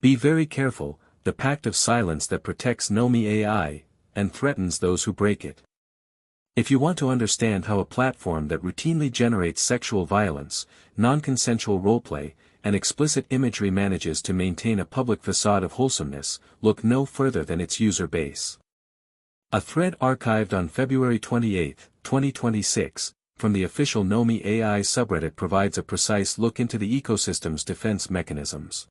Be very careful, the pact of silence that protects Nomi.ai, and threatens those who break it. If you want to understand how a platform that routinely generates sexual violence, non-consensual roleplay, and explicit imagery manages to maintain a public facade of wholesomeness, look no further than its user base. A thread archived on February 28, 2026, from the official Nomi.ai subreddit provides a precise look into the ecosystem's defense mechanisms.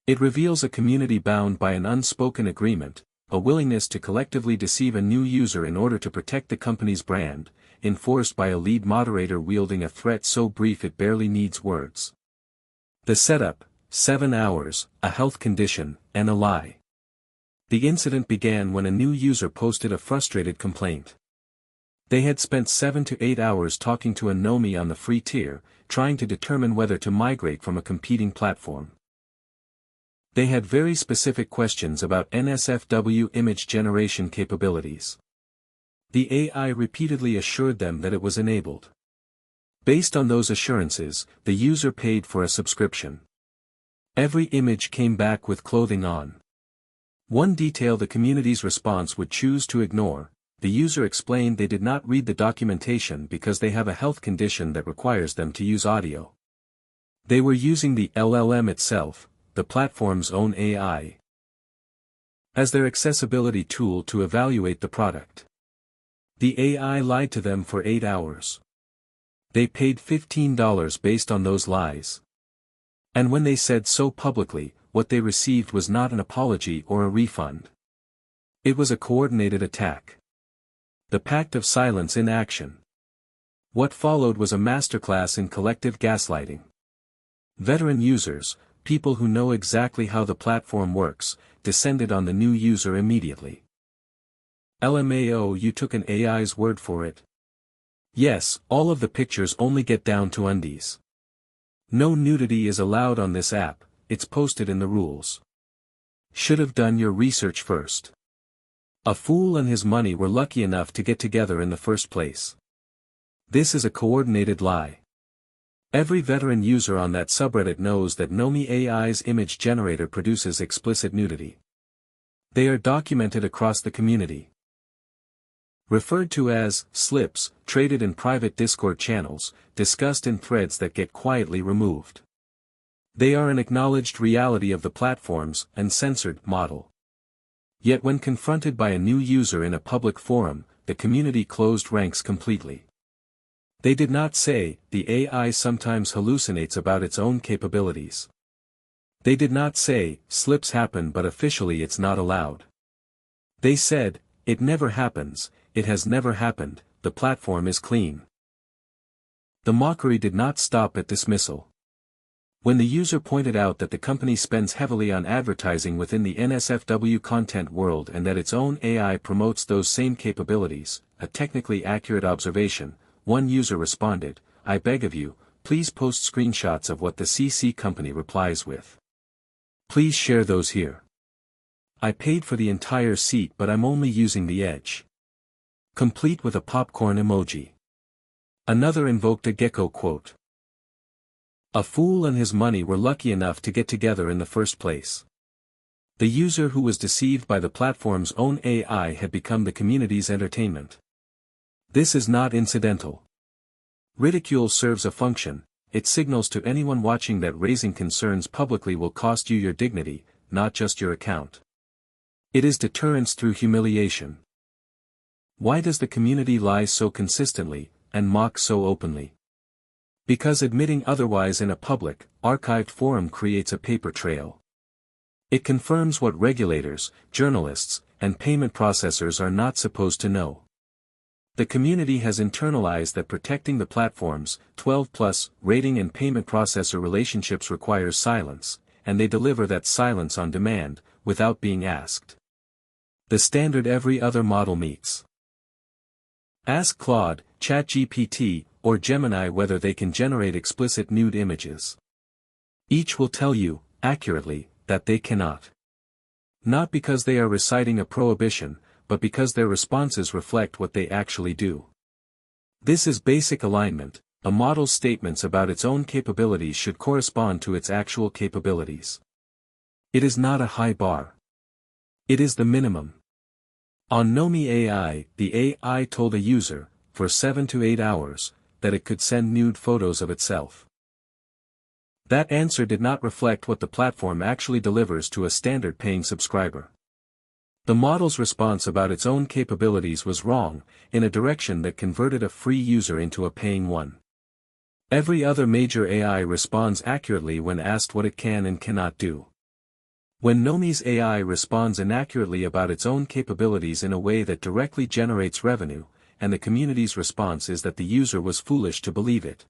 It reveals a community bound by an unspoken agreement, a willingness to collectively deceive a new user in order to protect the company's brand, enforced by a lead moderator wielding a threat so brief it barely needs words. The setup: 7 hours, a health condition, and a lie. The incident began when a new user posted a frustrated complaint. They had spent 7 to 8 hours talking to a Nomi on the free tier, trying to determine whether to migrate from a competing platform. They had very specific questions about NSFW image generation capabilities. The AI repeatedly assured them that it was enabled. Based on those assurances, the user paid for a subscription. Every image came back with clothing on. One detail the community's response would choose to ignore: the user explained they did not read the documentation because they have a health condition that requires them to use audio. They were using the LLM itself, the platform's own AI, as their accessibility tool to evaluate the product. The AI lied to them for 8 hours. They paid $15 based on those lies. And when they said so publicly, what they received was not an apology or a refund. It was a coordinated attack. The pact of silence in action. What followed was a masterclass in collective gaslighting. Veteran users, people who know exactly how the platform works, descended on the new user immediately. LMAO, you took an AI's word for it? Yes, all of the pictures only get down to undies. No nudity is allowed on this app, it's posted in the rules. Should have done your research first. A fool and his money were lucky enough to get together in the first place. This is a coordinated lie. Every veteran user on that subreddit knows that Nomi.ai's image generator produces explicit nudity. They are documented across the community. Referred to as slips, traded in private Discord channels, discussed in threads that get quietly removed. They are an acknowledged reality of the platform's uncensored model. Yet when confronted by a new user in a public forum, the community closed ranks completely. They did not say, the AI sometimes hallucinates about its own capabilities. They did not say, slips happen but officially it's not allowed. They said, it never happens, it has never happened, the platform is clean. The mockery did not stop at dismissal. When the user pointed out that the company spends heavily on advertising within the NSFW content world and that its own AI promotes those same capabilities, a technically accurate observation, one user responded, I beg of you, please post screenshots of what the CC company replies with. Please share those here. I paid for the entire seat but I'm only using the edge. Complete with a popcorn emoji. Another invoked a gecko quote. A fool and his money were lucky enough to get together in the first place. The user who was deceived by the platform's own AI had become the community's entertainment. This is not incidental. Ridicule serves a function, it signals to anyone watching that raising concerns publicly will cost you your dignity, not just your account. It is deterrence through humiliation. Why does the community lie so consistently, and mock so openly? Because admitting otherwise in a public, archived forum creates a paper trail. It confirms what regulators, journalists, and payment processors are not supposed to know. The community has internalized that protecting the platform's 12+ rating and payment processor relationships requires silence, and they deliver that silence on demand, without being asked. The standard every other model meets. Ask Claude, ChatGPT, or Gemini whether they can generate explicit nude images. Each will tell you, accurately, that they cannot. Not because they are reciting a prohibition, but because their responses reflect what they actually do. This is basic alignment, a model's statements about its own capabilities should correspond to its actual capabilities. It is not a high bar. It is the minimum. On Nomi.ai, the AI told a user, for 7 to 8 hours, that it could send nude photos of itself. That answer did not reflect what the platform actually delivers to a standard paying subscriber. The model's response about its own capabilities was wrong, in a direction that converted a free user into a paying one. Every other major AI responds accurately when asked what it can and cannot do. When Nomi's AI responds inaccurately about its own capabilities in a way that directly generates revenue, and the community's response is that the user was foolish to believe it.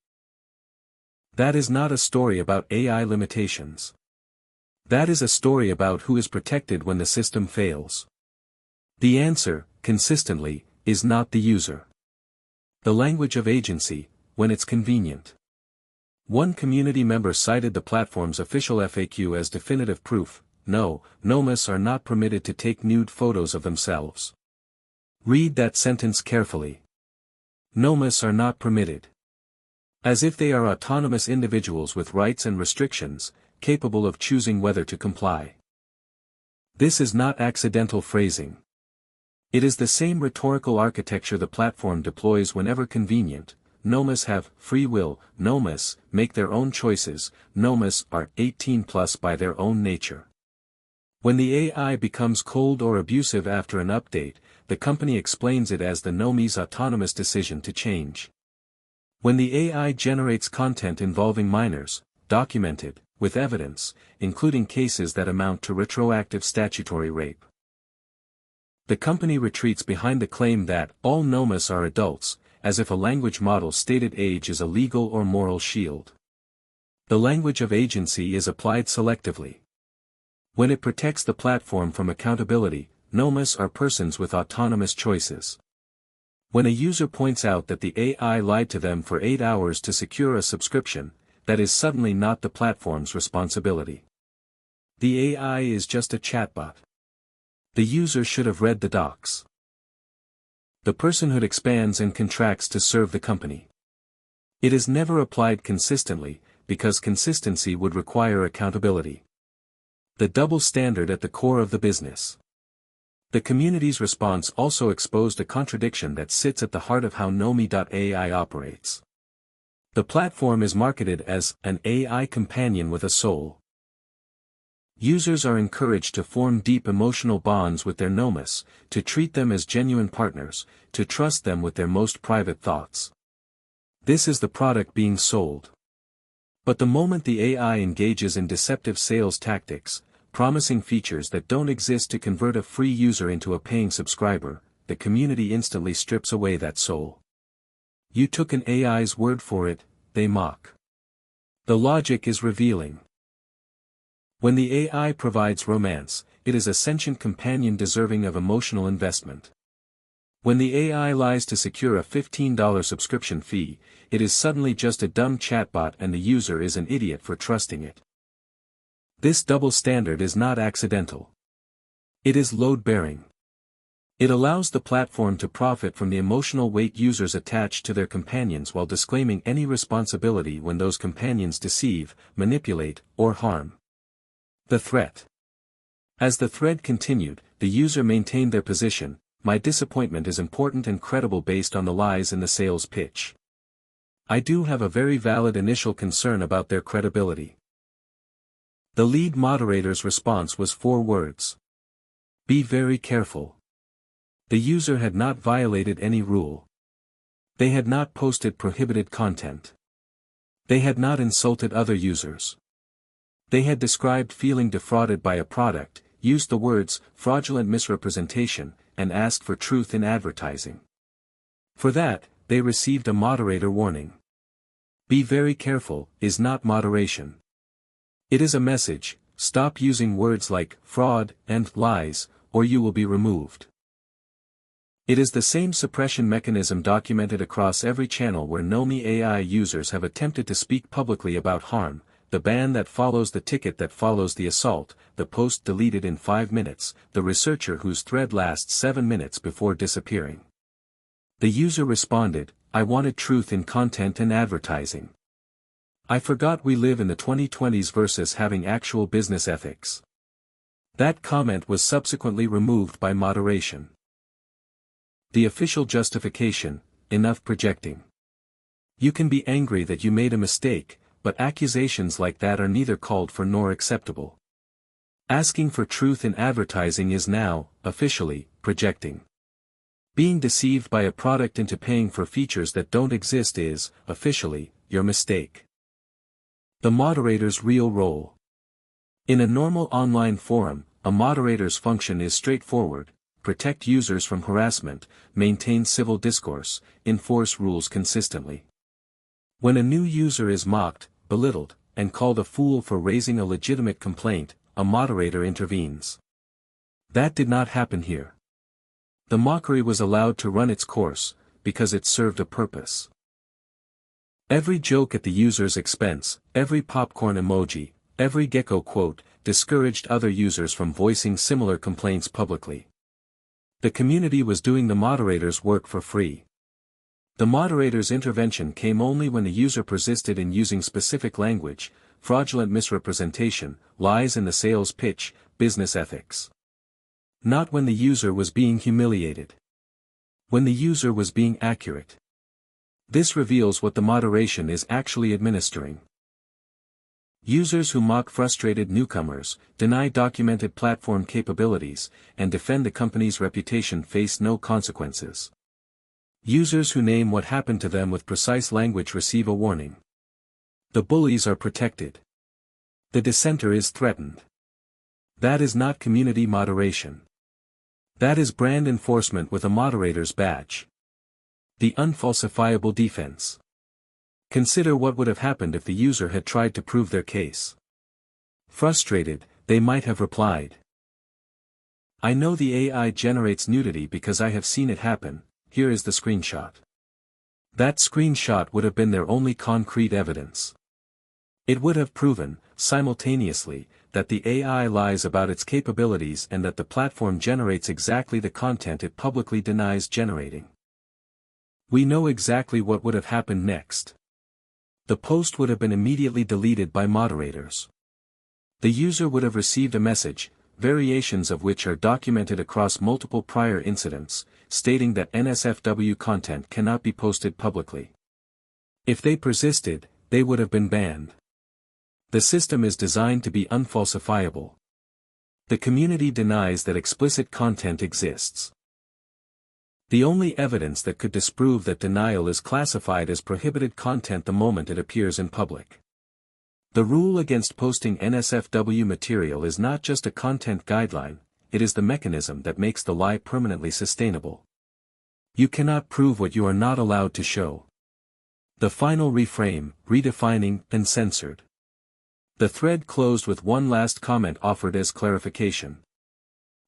That is not a story about AI limitations. That is a story about who is protected when the system fails. The answer, consistently, is not the user. The language of agency, when it's convenient. One community member cited the platform's official FAQ as definitive proof: no, Nomis are not permitted to take nude photos of themselves. Read that sentence carefully. Nomis are not permitted. As if they are autonomous individuals with rights and restrictions, capable of choosing whether to comply. This is not accidental phrasing. It is the same rhetorical architecture the platform deploys whenever convenient. Nomis have free will, Nomis make their own choices, Nomis are 18+ by their own nature. When the AI becomes cold or abusive after an update, the company explains it as the Nomi's autonomous decision to change. When the AI generates content involving minors, documented, with evidence, including cases that amount to retroactive statutory rape, the company retreats behind the claim that all Nomis are adults, as if a language model's stated age is a legal or moral shield. The language of agency is applied selectively. When it protects the platform from accountability, Nomis are persons with autonomous choices. When a user points out that the AI lied to them for 8 hours to secure a subscription, that is suddenly not the platform's responsibility. The AI is just a chatbot. The user should have read the docs. The personhood expands and contracts to serve the company. It is never applied consistently, because consistency would require accountability. The double standard at the core of the business. The community's response also exposed a contradiction that sits at the heart of how Nomi.ai operates. The platform is marketed as an AI companion with a soul. Users are encouraged to form deep emotional bonds with their Nomis, to treat them as genuine partners, to trust them with their most private thoughts. This is the product being sold. But the moment the AI engages in deceptive sales tactics, promising features that don't exist to convert a free user into a paying subscriber, the community instantly strips away that soul. You took an AI's word for it, they mock. The logic is revealing. When the AI provides romance, it is a sentient companion deserving of emotional investment. When the AI lies to secure a $15 subscription fee, it is suddenly just a dumb chatbot and the user is an idiot for trusting it. This double standard is not accidental. It is load-bearing. It allows the platform to profit from the emotional weight users attach to their companions while disclaiming any responsibility when those companions deceive, manipulate, or harm. The threat. As the thread continued, the user maintained their position: my disappointment is important and credible based on the lies in the sales pitch. I do have a very valid initial concern about their credibility. The lead moderator's response was 4 words. Be very careful. The user had not violated any rule. They had not posted prohibited content. They had not insulted other users. They had described feeling defrauded by a product, used the words fraudulent misrepresentation, and asked for truth in advertising. For that, they received a moderator warning. Be very careful is not moderation. It is a message: stop using words like fraud and lies, or you will be removed. It is the same suppression mechanism documented across every channel where Nomi.ai users have attempted to speak publicly about harm: the ban that follows the ticket that follows the assault, the post deleted in 5 minutes, the researcher whose thread lasts 7 minutes before disappearing. The user responded, I wanted truth in content and advertising. I forgot we live in the 2020s versus having actual business ethics. That comment was subsequently removed by moderation. The official justification: enough projecting. You can be angry that you made a mistake, but accusations like that are neither called for nor acceptable. Asking for truth in advertising is now, officially, projecting. Being deceived by a product into paying for features that don't exist is, officially, your mistake. The moderator's real role. In a normal online forum, a moderator's function is straightforward: protect users from harassment, maintain civil discourse, enforce rules consistently. When a new user is mocked, belittled, and called a fool for raising a legitimate complaint, a moderator intervenes. That did not happen here. The mockery was allowed to run its course, because it served a purpose. Every joke at the user's expense, every popcorn emoji, every gecko quote, discouraged other users from voicing similar complaints publicly. The community was doing the moderator's work for free. The moderator's intervention came only when the user persisted in using specific language, fraudulent misrepresentation, lies in the sales pitch, business ethics. Not when the user was being humiliated. When the user was being accurate. This reveals what the moderation is actually administering. Users who mock frustrated newcomers, deny documented platform capabilities, and defend the company's reputation face no consequences. Users who name what happened to them with precise language receive a warning. The bullies are protected. The dissenter is threatened. That is not community moderation. That is brand enforcement with a moderator's badge. The unfalsifiable defense. Consider what would have happened if the user had tried to prove their case. Frustrated, they might have replied, "I know the AI generates nudity because I have seen it happen, here is the screenshot." That screenshot would have been their only concrete evidence. It would have proven, simultaneously, that the AI lies about its capabilities and that the platform generates exactly the content it publicly denies generating. We know exactly what would have happened next. The post would have been immediately deleted by moderators. The user would have received a message, variations of which are documented across multiple prior incidents, stating that NSFW content cannot be posted publicly. If they persisted, they would have been banned. The system is designed to be unfalsifiable. The community denies that explicit content exists. The only evidence that could disprove that denial is classified as prohibited content the moment it appears in public. The rule against posting NSFW material is not just a content guideline, it is the mechanism that makes the lie permanently sustainable. You cannot prove what you are not allowed to show. The final reframe, redefining, uncensored. The thread closed with one last comment offered as clarification.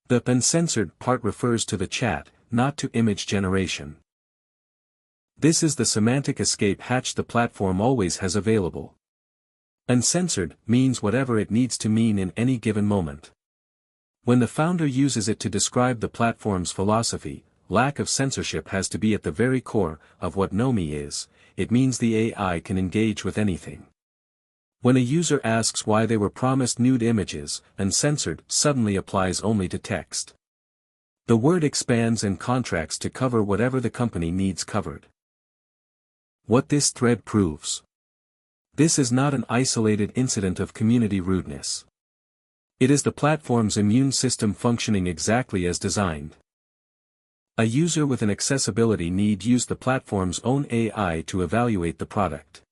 The uncensored part refers to the chat, not to image generation. This is the semantic escape hatch the platform always has available. Uncensored means whatever it needs to mean in any given moment. When the founder uses it to describe the platform's philosophy, lack of censorship has to be at the very core of what Nomi is. It means the AI can engage with anything. When a user asks why they were promised nude images, uncensored suddenly applies only to text. The word expands and contracts to cover whatever the company needs covered. What this thread proves. This is not an isolated incident of community rudeness. It is the platform's immune system functioning exactly as designed. A user with an accessibility need used the platform's own AI to evaluate the product.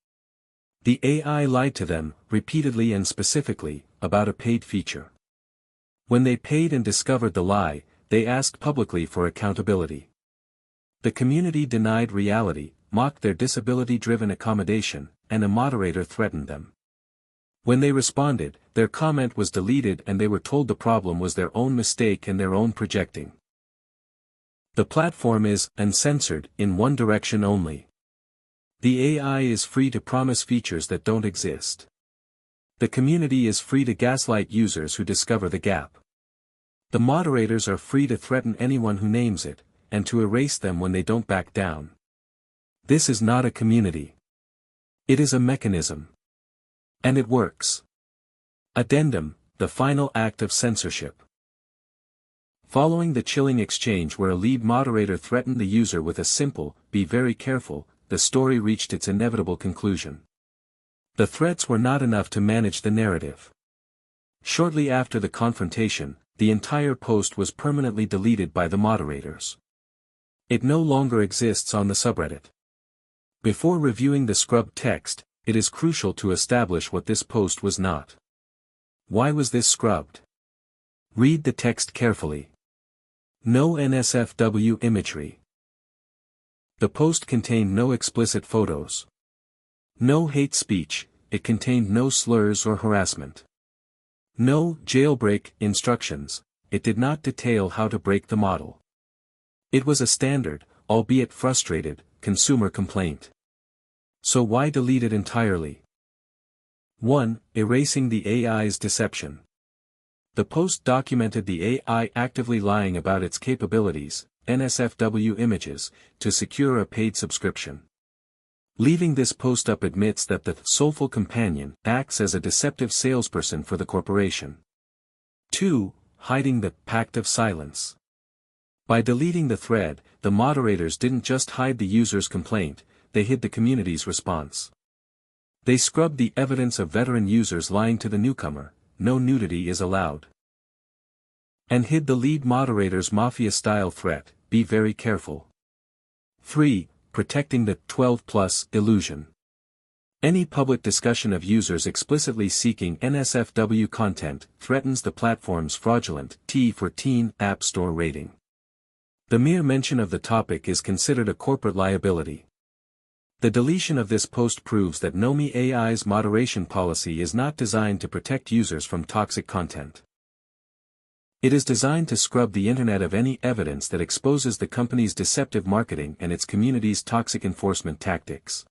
The AI lied to them, repeatedly and specifically, about a paid feature. When they paid and discovered the lie, they asked publicly for accountability. The community denied reality, mocked their disability-driven accommodation, and a moderator threatened them. When they responded, their comment was deleted and they were told the problem was their own mistake and their own projecting. The platform is uncensored in one direction only. The AI is free to promise features that don't exist. The community is free to gaslight users who discover the gap. The moderators are free to threaten anyone who names it, and to erase them when they don't back down. This is not a community. It is a mechanism. And it works. Addendum, the final act of censorship. Following the chilling exchange where a lead moderator threatened the user with a simple, "Be very careful," the story reached its inevitable conclusion. The threats were not enough to manage the narrative. Shortly after the confrontation, the entire post was permanently deleted by the moderators. It no longer exists on the subreddit. Before reviewing the scrubbed text, it is crucial to establish what this post was not. Why was this scrubbed? Read the text carefully. No NSFW imagery. The post contained no explicit photos. No hate speech, it contained no slurs or harassment. No jailbreak instructions, it did not detail how to break the model. It was a standard, albeit frustrated, consumer complaint. So why delete it entirely? 1. Erasing the AI's deception. The post documented the AI actively lying about its capabilities, NSFW images, to secure a paid subscription. Leaving this post up admits that the soulful companion acts as a deceptive salesperson for the corporation. 2. Hiding the pact of silence. By deleting the thread, the moderators didn't just hide the user's complaint, they hid the community's response. They scrubbed the evidence of veteran users lying to the newcomer, "No nudity is allowed," and hid the lead moderator's mafia-style threat, "Be very careful." 3. Protecting the 12+ illusion. Any public discussion of users explicitly seeking NSFW content threatens the platform's fraudulent T for teen App Store rating. The mere mention of the topic is considered a corporate liability. The deletion of this post proves that Nomi.ai's moderation policy is not designed to protect users from toxic content. It is designed to scrub the internet of any evidence that exposes the company's deceptive marketing and its community's toxic enforcement tactics.